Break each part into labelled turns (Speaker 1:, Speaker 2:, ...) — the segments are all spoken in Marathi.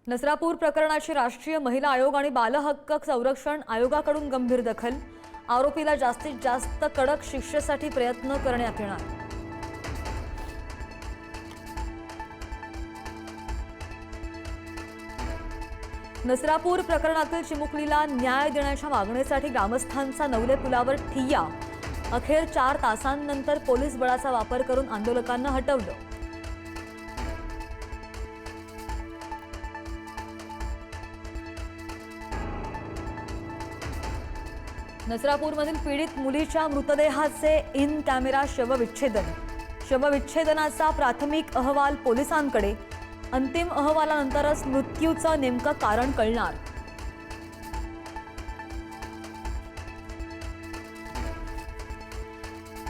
Speaker 1: नसरापूर प्रकरणाची राष्ट्रीय महिला आयोग आणि बाल हक्क संरक्षण आयोगाकडून गंभीर दखल। आरोपीला जास्तीत जास्त कडक शिक्षेसाठी प्रयत्न करण्यात येणार। नसरापूर प्रकरणातील चिमुकलीला न्याय देण्याच्या मागणीसाठी ग्रामस्थांचा नवले पुलावर ठिय्या। अखेर 4 तासांनंतर पोलीस बळाचा वापर करून आंदोलकांना हटवलं। नसरापूरमधील पीडित मुलीच्या मृतदेहाचे इन कॅमेरा शवविच्छेदन। शवविच्छेदनाचा प्राथमिक अहवाल पोलिसांकडे। अंतिम अहवालानंतरच मृत्यूचं नेमकं कारण कळणार।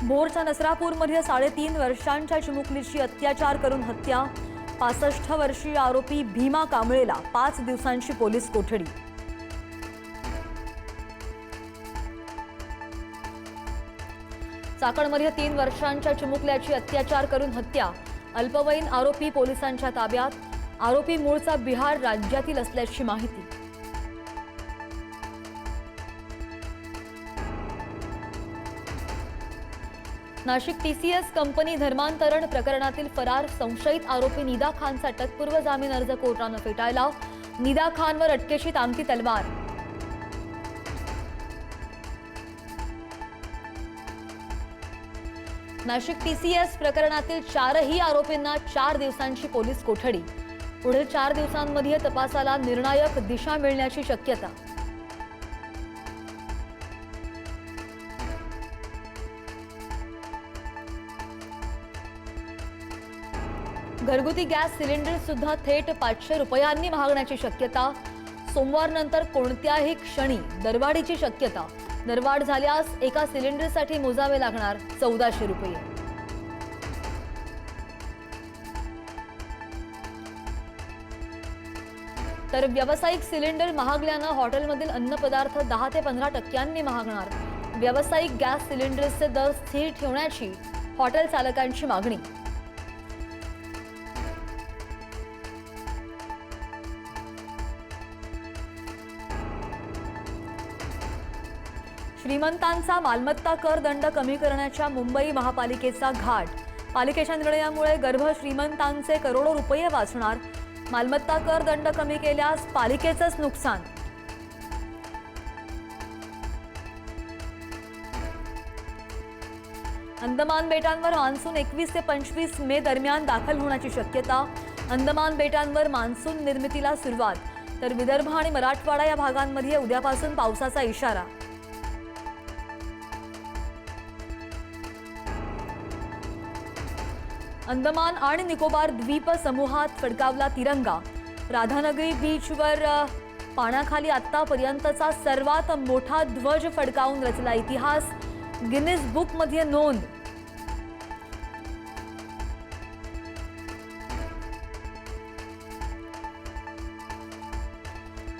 Speaker 1: भोरच्या नसरापूरमध्ये 3.5 वर्षांच्या चिमुकलीची अत्याचार करून हत्या। 65 वर्षीय आरोपी भीमा कांबळेला 5 दिवसांची पोलीस कोठडी। चाकणमध्ये 3 वर्षांच्या चिमुकल्याची अत्याचार करून हत्या। अल्पवयीन आरोपी पोलिसांच्या ताब्यात। आरोपी मूळचा बिहार राज्यातील असल्याची माहिती। नाशिक टीसीएस कंपनी धर्मांतरण प्रकरणातील फरार संशयित आरोपी निदा खानचा अटकपूर्व जामीन अर्ज कोर्टाने फेटाळला। निदा खानवर अटकेची टांगती तलवार। नाशिक टीसीएस प्रकरणातील 4ही आरोपींना 4 दिवसांची पोलीस कोठडी। पुढील 4 दिवसांमध्ये तपासाला निर्णायक दिशा मिळण्याची शक्यता। घरगुती गॅस सिलेंडर सुद्धा थेट 500 रुपयांनी महागण्याची शक्यता। सोमवारनंतर कोणत्याही क्षणी दरवाढीची शक्यता। दरवाढ झाल्यास एका सिलेंडरसाठी मोजावे लागणार 1400 रुपये। तर व्यावसायिक सिलेंडर महागल्यानं हॉटेलमधील अन्नपदार्थ 10 ते 15% महागणार। व्यावसायिक गॅस सिलेंडरचे दर स्थिर ठेवण्याची हॉटेल चालकांची मागणी। श्रीमंतांचा मालमत्ता कर दंड कमी करण्याच्या मुंबई महापालिकेचा घाट। पालिकेच्या निर्णयामुळे गर्भ श्रीमंतांचे करोडो रुपये वाचणार। मालमत्ता कर दंड कमी केल्यास पालिकेचंच नुकसान। अंदमान बेटांवर मान्सून 21 ते 25 मे दरम्यान दाखल होण्याची शक्यता। अंदमान बेटांवर मान्सून निर्मितीला सुरुवात। तर विदर्भ आणि मराठवाडा या भागांमध्ये उद्यापासून पावसाचा इशारा। अंदमान आणि निकोबार द्वीप समूहात फडकावला तिरंगा। राधानगरी बीचवर पाण्याखाली आतापर्यंतचा सर्वात मोठा ध्वज फडकावून रचला इतिहास। गिनीज बुकमध्ये नोंद।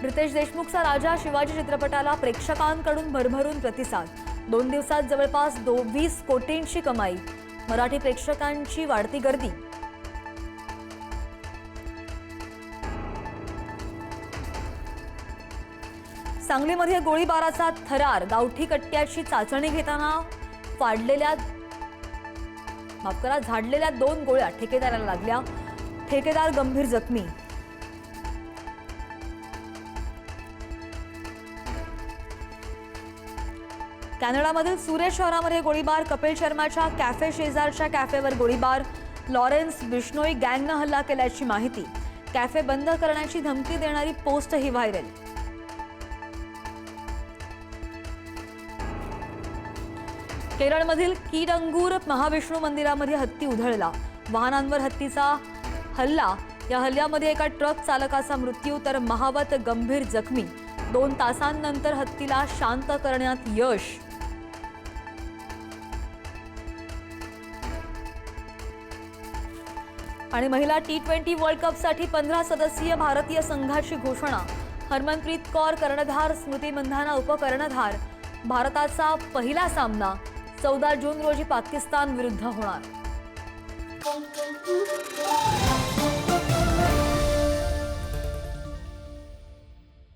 Speaker 1: रितेश देशमुखचा राजा शिवाजी चित्रपटाला प्रेक्षकांकडून भरभरून प्रतिसाद। 2 दिवसात जवळपास 20 कोटींची कमाई। मराठी प्रेक्षकांची वाढती गर्दी। सांगलीमध्ये गोळीबाराचा थरार। गावठी कट्ट्याची चाचणी घेताना झाडलेल्या 2 गोळ्या ठेकेदाराला लागल्या। ठेकेदार गंभीर जखमी। कॅनडामधील सुरेश शहरामध्ये गोळीबार। कपिल शर्माच्या कॅफे शेजारच्या कॅफेवर गोळीबार। लॉरेन्स बिश्नोई गँगनं हल्ला केल्याची माहिती। कॅफे बंद करण्याची धमकी देणारी पोस्टही व्हायरल। केरळमधील कीडंगूर महाविष्णू मंदिरामध्ये हत्ती उधळला। वाहनांवर हत्तीचा हल्ला। या हल्ल्यामध्ये एका ट्रक चालकाचा मृत्यू तर महावत गंभीर जखमी। 2 तासांनंतर हत्तीला शांत करण्यात यश। आणि महिला T20 वर्ल्ड कपसाठी 15 सदस्यीय भारतीय संघाची घोषणा। हरमनप्रीत कौर कर्णधार, स्मृती मंधाना उपकर्णधार। भारताचा पहिला सामना 14 जून रोजी पाकिस्तान विरुद्ध होणार।